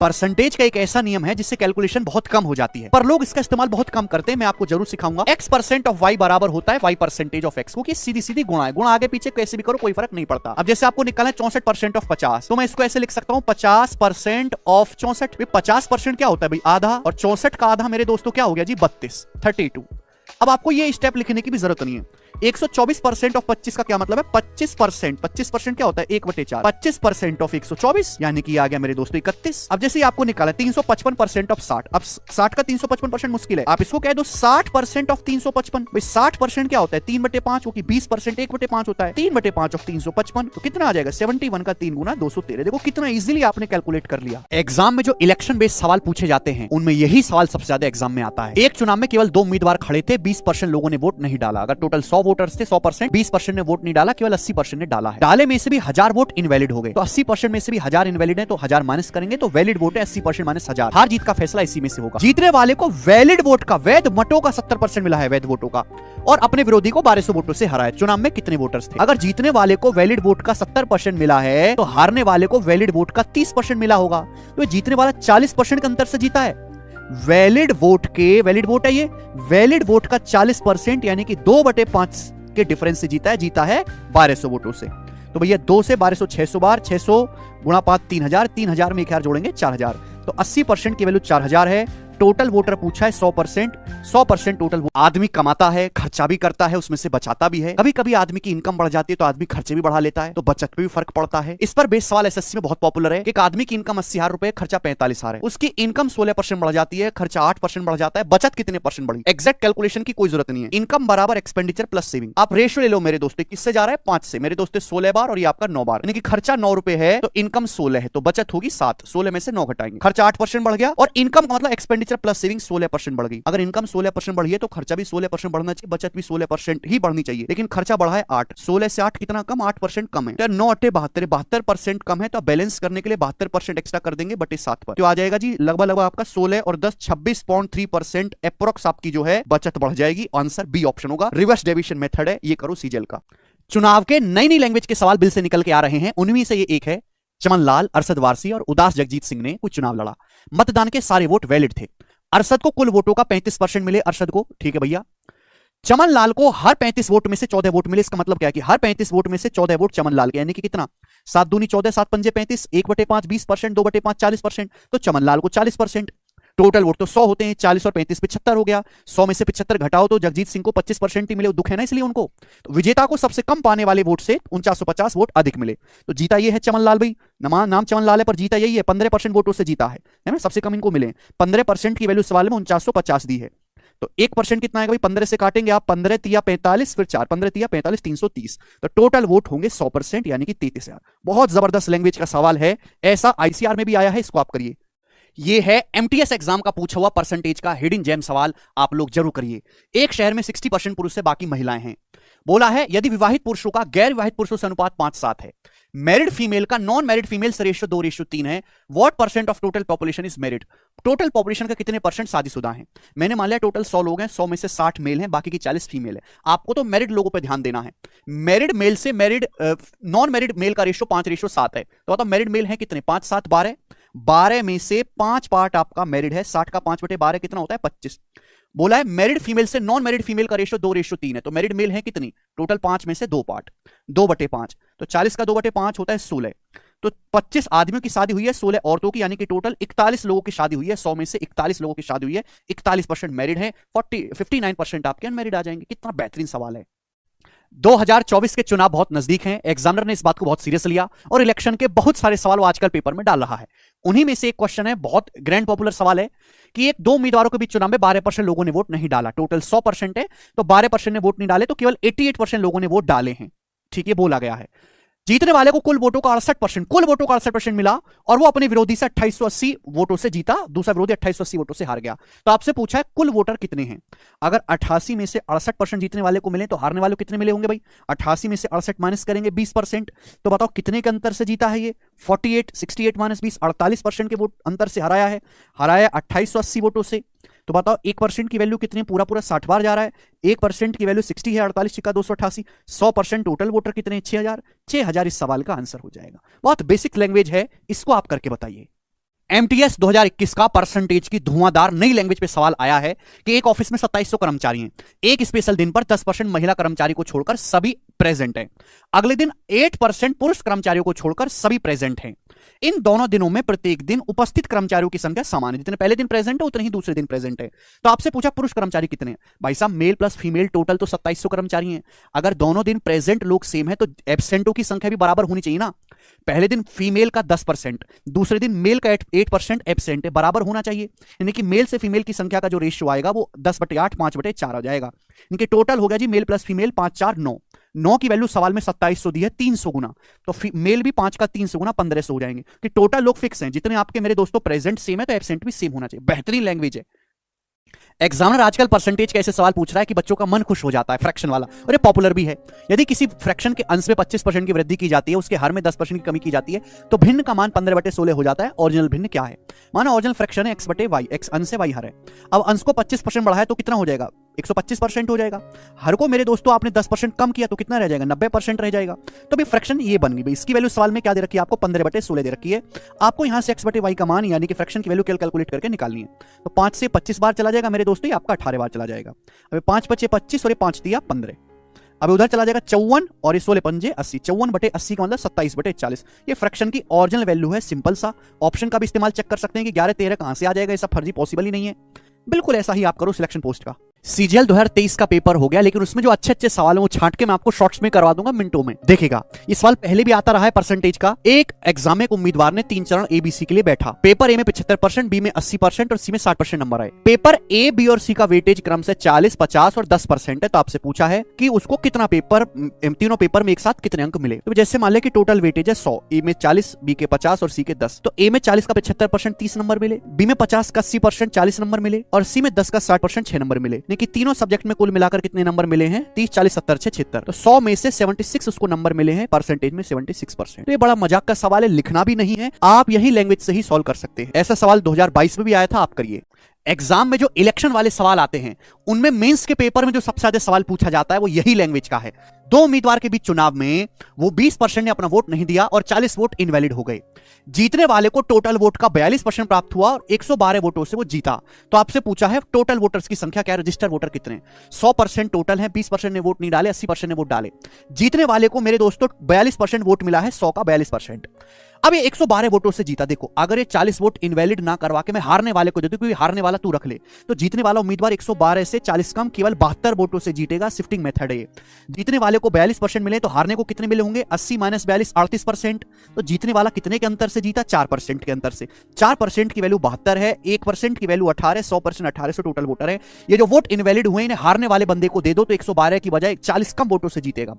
Percentage का एक ऐसा नियम है जिससे कैलकुलेशन बहुत कम हो जाती है, पर लोग इसका इस्तेमाल बहुत कम करते हैं। मैं आपको जरूर सिखाऊंगा। x% ऑफ y बराबर होता है y परसेंटेज ऑफ x, क्योंकि सीधी सीधी गुणा है, गुणा आगे पीछे कैसे भी करो कोई फर्क नहीं पड़ता। अब जैसे आपको निकालना है 64% ऑफ 50, तो मैं इसको ऐसे लिख सकता हूँ 50% ऑफ 64। 50% क्या होता है भाई? आधा, और 64 का आधा मेरे दोस्तों क्या हो गया जी? 32। अब आपको ये स्टेप लिखने की भी जरूरत नहीं है। 124% ऑफ 25 का क्या मतलब है? 25% क्या होता है? 1/4। 25% ऑफ 124 यानी कि आ गया मेरे दोस्तों 31। अब जैसे आपको निकाला 355% ऑफ 60। अब 60 का 355% मुश्किल है, आप इसको कह दो 60% ऑफ 355। भाई 60% क्या होता है? 3/5, क्योंकि 20% 1/5 होता है। 3/5 ऑफ 355 तो कितना आ जाएगा? 71 का 3 गुना 213। देखो कितना इजीली आपने कैलकुलेट कर लिया। एग्जाम में जो इलेक्शन बेस्ड सवाल पूछे जाते हैं उनमें यही सवाल सबसे ज्यादा एग्जाम में आता है। एक चुनाव में केवल 2 उम्मीदवार खड़े थे, 20% लोगों ने वोट नहीं डाला। अगर टोटल 100 वोटर्स थे, 100%, 20% ने वोट नहीं डाला, केवल 80% ने डाला है। डाले में से भी 1000 वोट इनवैलिड हो गए, तो 80% में से भी 1000 इनवैलिड है, तो 1000 माइनस करेंगे तो वैलिड वोट है 80% माइनस 1000। हार जीत का फैसला इसी में से होगा। जीतने वाले को वैलिड वोट का, वैध मतों का 70% मिला है, वैध वोटों का, और अपने विरोधी को 1200 वोटों से हराया। चुनाव में कितने वोटर्स थे? अगर जीतने वाले को वैलिड वोट का 70% मिला है तो हारने वाले को वैलिड वोट का 30% मिला होगा, तो जीतने वाला 40% के अंतर से जीता है। वैलिड वोट है ये, वैलिड वोट का 40% यानी कि 2/5 के डिफरेंस से जीता है 1200 वोटों से। तो भैया 2 से 1200 600 बार, 600 गुणा 5 3000, 3000 में 1000 जोड़ेंगे 4000, तो 80% की वैल्यू 4000 है। टोटल वोटर पूछा है 100% टोटल आदमी कमाता है, खर्चा भी करता है, उसमें से बचाता भी है। कभी कभी आदमी की इनकम बढ़ जाती है तो आदमी खर्चे भी बढ़ा लेता है, तो बचत पे भी फर्क पड़ता है। इस पर बेस सवाल एसएससी में बहुत पॉपुलर है। एक आदमी की इनकम 80,000 रुपए, खर्चा 45,000 है, उसकी इनकम 16% बढ़ जाती है, खर्चा 8% बढ़ जाता है, बचत कितने परसेंट बढ़ी? एग्जैक्ट कैलकुलेशन की कोई जरूरत नहीं है। इनकम बराबर एक्सपेंडिचर प्लस सेविंग। आप रेशियो ले लो मेरे दोस्तों, किससे जा रहा है? 5 से। मेरे दोस्तों 16 बार और ये आपका 9 बार, यानी कि खर्चा 9 रुपए है तो इनकम 16 है, तो बचत होगी 7। 16 में से 9 घटाएंगे, खर्चा 8% बढ़ गया, और इनकम का मतलब एक्सपेंडिचर प्लस सेविंग 16% बढ़ गई। अगर इनकम 16% बढ़ी है तो खर्चा भी 16% बढ़ना चाहिए, बचत भी 16% ही बढ़नी चाहिए, लेकिन खर्चा बढ़ा है 8। 16 से 8 कितना कम? 8% कम है। तो 9 8 72, 72% कम है, तो बैलेंस करने के लिए 72% एक्स्ट्रा कर देंगे बटे 7 पर, तो आ जाएगा जी लगभग आपका 16 और 10 26.3% अप्रोक्स आपकी जो है बचत बढ़ जाएगी। आंसर बी ऑप्शन होगा। रिवर्स डेविएशन मेथड है, ये करो सीजल का। चुनाव के नई नई लैंग्वेज के सवाल बिल से निकल के आ रहे हैं, उनमें से ये एक है। चमन लाल, अरशद वारसी और उदास जगजीत सिंह ने कुछ चुनाव लड़ा। मतदान के सारे वोट वैलिड थे। अरशद को कुल वोटों का 35% मिले, अरशद को, ठीक है भैया। चमन लाल को हर 35 वोट में से 14 वोट मिले। इसका मतलब क्या है कि हर 35 वोट में से 14 वोट चमन लाल के, यानी कि कितना? 7 दूनी 14, 7 पंजे 35, 1/5 20%, 2/5 40%, तो चमन लाल को 40%। टोटल वोट तो 100 होते हैं, 40 और 35 75 हो गया। 100 में से 75 घटाओ तो जगजीत सिंह को 25% ही मिले, दुख है ना इसलिए उनको। तो विजेता को सबसे कम पाने वाले वोट से 4950 वोट अधिक मिले, तो जीता ये है चमन लाल भाई। नाम चमन लाल है पर जीता यही है, 15% वोटों से जीता है ना, सबसे कम इनको मिले। 15% की वैल्यू सवाल में 4950 दी है, तो 1% कितना आएगा भाई? 15 से काटेंगे आप, 15 तिया 45, फिर 4 15 तिया 45, 330, तो टोटल वोट होंगे 100% यानी कि 33,000। बहुत जबरदस्त लैंग्वेज का सवाल है, ऐसा आईसीआर में भी आया है, इसको आप करिए। ये है एमटीएस एग्जाम का पूछा हुआ परसेंटेज का हिडन जेम सवाल, आप लोग जरूर करिए। एक शहर में 60% पुरुष से बाकी महिलाएं हैं। बोला है यदि विवाहित पुरुषों का गैर विवाहित पुरुषों से अनुपात 5:7 है, मैरिड फीमेल का नॉन मैरिड फीमेल से रेशियो 2:3 है, what percent of total population is married? Total population का कितने परसेंट शादीशुदा हैं? मैंने मान लिया टोटल 100 लोग हैं, 100 में से 60 मेल हैं, बाकी की 40 फीमेल है। आपको तो मैरिड लोगों पर ध्यान देना है। मैरिड मेल से नॉन मैरिड मेल का रेशियो 5:7 है, तो बताओ मैरिड मेल है कितने? 5 7 12, 12 में से 5 पार्ट आपका मैरिड है, 60 का 5/12 कितना होता है? 25। बोला है मैरिड फीमेल से नॉन मैरिड फीमेल का रेशियो 2:3 है, तो मैरिड मेल है कितनी? टोटल 5 में से 2 पार्ट, 2/5, तो 40 का 2/5 होता है 16। तो 25 आदमियों की शादी हुई है, 16 औरतों की, यानी कि टोटल 41 लोगों की शादी हुई है। 100 में से 41 लोगों की शादी हुई है, 41% मैरिड है, 59% आपके अनमैरिड आ जाएंगे। कितना बेहतरीन सवाल है। 2024 के चुनाव बहुत नजदीक हैं, एग्जामिनर ने इस बात को बहुत सीरियस लिया और इलेक्शन के बहुत सारे सवाल वो आजकल पेपर में डाल रहा है। उन्हीं में से एक क्वेश्चन है, बहुत ग्रैंड पॉपुलर सवाल है कि एक 2 उम्मीदवारों के बीच चुनाव में 12% लोगों ने वोट नहीं डाला। टोटल 100% है, तो 12% ने वोट नहीं डाले, तो केवल 88% लोगों ने वोट डाले हैं। ठीक है, बोला गया है जीतने वाले को कुल वोटों का 68% मिला और वो अपने विरोधी से 2880 वोटों से जीता, दूसरा विरोधी 2880 वोटों से हार गया। तो आपसे पूछा है कुल वोटर कितने हैं। अगर 88 में से 68% जीतने वाले को मिले तो हारने वाले को कितने मिले होंगे भाई? 88 में से 68 माइनस करेंगे 20%, तो बताओ कितने के अंतर से जीता है ये? 48, 68 माइनस 20, 48% के वोट अंतर से हराया है 2880 वोटों से। तो बताओ 1% की वैल्यू कितनी? पूरा 60 बार जा रहा है। 1% की वैल्यू 60 है, 48 छिक्का 288, 100% टोटल वोटर कितने? 6000 इस सवाल का आंसर हो जाएगा। बहुत बेसिक लैंग्वेज है, इसको आप करके बताइए। एमटीएस 2021 का परसेंटेज की धुआंधार नई लैंग्वेज पे सवाल आया है कि एक ऑफिस में 2700 कर्मचारी हैं, एक स्पेशल दिन पर 10% महिला कर्मचारी को छोड़कर सभी प्रेजेंट हैं, अगले दिन 8% पुरुष कर्मचारियों को छोड़कर सभी प्रेजेंट हैं। इन दोनों दिनों में प्रत्येक दिन उपस्थित कर्मचारियों की संख्या समान है, जितने पहले दिन प्रेजेंट है उतने ही दूसरे दिन प्रेजेंट है। तो आपसे पूछा पुरुष कर्मचारी कितने हैं? भाई साहब मेल प्लस फीमेल टोटल तो 2700 कर्मचारी हैं। अगर दोनों दिन प्रेजेंट लोग सेम है तो एब्सेंटों की संख्या भी बराबर होनी चाहिए ना। पहले दिन फीमेल का 10%, दूसरे दिन मेल का 8% एब्सेंट है, बराबर होना चाहिए। यानी कि मेल से फीमेल की संख्या का जो रेशियो आएगा वो 10/8 5/4 आ जाएगा। यानी कि टोटल हो गया जी मेल प्लस फीमेल 5 4 9। 9 की वैल्यू सवाल में 2700 दी है, 300 गुना, तो मेल भी 5 का 300 गुना 1500 हो जाएंगे कि टोटल लोग फिक्स हैं। जितने आपके मेरे दोस्तों प्रेजेंट सेम है तो एब्सेंट भी सेम होना चाहिए। बेहतरीन लैंग्वेज है। एग्जामिनर आजकल परसेंटेज का ऐसे सवाल पूछ रहा है कि बच्चों का मन खुश हो जाता है, फ्रैक्शन वाला, और ये पॉपुलर भी है। यदि किसी फ्रैक्शन के अंश में 25% की वृद्धि की जाती है, उसके हर में 10% की कमी की जाती है, तो भिन्न का मान 15/16 हो जाता है। ओरिजिनल भिन्न क्या है? माना ओरिजिनल फ्रैक्शन है x/y, x अंश है y हर है। अब अंश को 25% बढ़ाया तो कितना हो जाएगा? 125% हो जाएगा। हर को मेरे दोस्तों आपने 10% कम किया तो कितना रह जाएगा? 90% रह जाएगा। तो भी फ्रैक्शन ये बन गई। इसकी वैल्यू सवाल में क्या दे रखी है आपको? 15/16 दे रखी है। आपको यहां से x/y का मान यानी कि फ्रैक्शन की वैल्यू कैलकुलेट करके निकालनी है। तो 5 से 25 बार चला जाएगा मेरे दोस्तों, ये आपका 18 बार चला जाएगा। अब 5 × 5 = 25 और ये 5 दिया 15। अब उधर चला जाएगा 54 और ये 16 × 5 = 80। 54/80 का मतलब 27/40। ये फ्रैक्शन की ओरिजिनल वैल्यू है। सिंपल सा ऑप्शन का भी इस्तेमाल चेक कर सकते हैं कि 11 13 कहां से आ जाएगा। ये सब फर्जी पॉसिबल ही नहीं है। बिल्कुल ऐसा ही आप करो सिलेक्शन पोस्ट का। सीजीएल 2023 का पेपर हो गया, लेकिन उसमें जो अच्छे अच्छे सवाल हैं वो छांट के मैं आपको शॉर्ट्स में करवा दूंगा, मिनटों में। देखिएगा ये सवाल पहले भी आता रहा है परसेंटेज का। एक एग्जाम में उम्मीदवार ने 3 चरण एबीसी के लिए बैठा। पेपर ए में 75%, बी में 80% और सी में 60% नंबर आए। पेपर ए, बी और सी का वेटेज क्रम से 40, 50 और 10% है। तो आपसे पूछा है कि उसको कितना पेपर, तीनों पेपर में एक साथ कितने अंक मिले। तो जैसे मान ले कि टोटल वेटेज है 100, ए में 40, बी के 50 और सी के 10। तो ए में 40 का 75% 30 नंबर मिले, बी में 50 का 80% 40 नंबर मिले और सी में 10 का 60% 6 नंबर मिले। यानी कि तीनों सब्जेक्ट में कुल मिलाकर कितने नंबर मिले हैं? 30 40 70 76। तो 100 में से 76 उसको नंबर मिले हैं, परसेंटेज में 76%। तो ये बड़ा मजाक का सवाल है, लिखना भी नहीं है, आप यही लैंग्वेज से ही सॉल्व कर सकते हैं। ऐसा सवाल 2022 में भी आया था, आप करिए। एग्जाम में जो इलेक्शन वाले सवाल आते हैं उनमें मेंस के पेपर में जो सबसे ज्यादा सवाल पूछा जाता है वो यही लैंग्वेज का है। दो उम्मीदवार के बीच चुनाव में वो 20% ने अपना वोट नहीं दिया और 40 वोट इनवैलिड हो गए। जीतने वाले को टोटल वोट का 42% प्राप्त हुआ और 112 वोटों से वो जीता। तो आपसे पूछा है टोटल वोटर्स की संख्या क्या है, रजिस्टर्ड वोटर कितने? 100% टोटल है, 20% ने वोट नहीं डाले, 80% ने वोट डाले। जीतने वाले को मेरे दोस्तों 42% वोट मिला है, 100 का 42%। अब ये 112 वोटों से जीता। देखो अगर ये 40 वोट इनवैलिड ना करवा के मैं हारने वाले को दे दूं, क्योंकि हारने वाला तू रख ले, तो जीतने वाला उम्मीदवार 112 से 40 कम केवल 72 वोटों से जीतेगा। शिफ्टिंग मेथड है। जीतने वाले को 42% मिले तो हारने को कितने मिले होंगे? 80 - 42 38%। तो जीतने वाला कितने के अंतर से जीता? 4% के अंतर से। 4% की वैल्यू 72 है, 1% की वैल्यू 18, 100% 1800 टोटल वोटर है। ये जो वोट इनवैलिड हुए इन्हें हारने वाले बंदे को दे दो तो 112 की बजाय 40 कम वोटों से जीतेगा।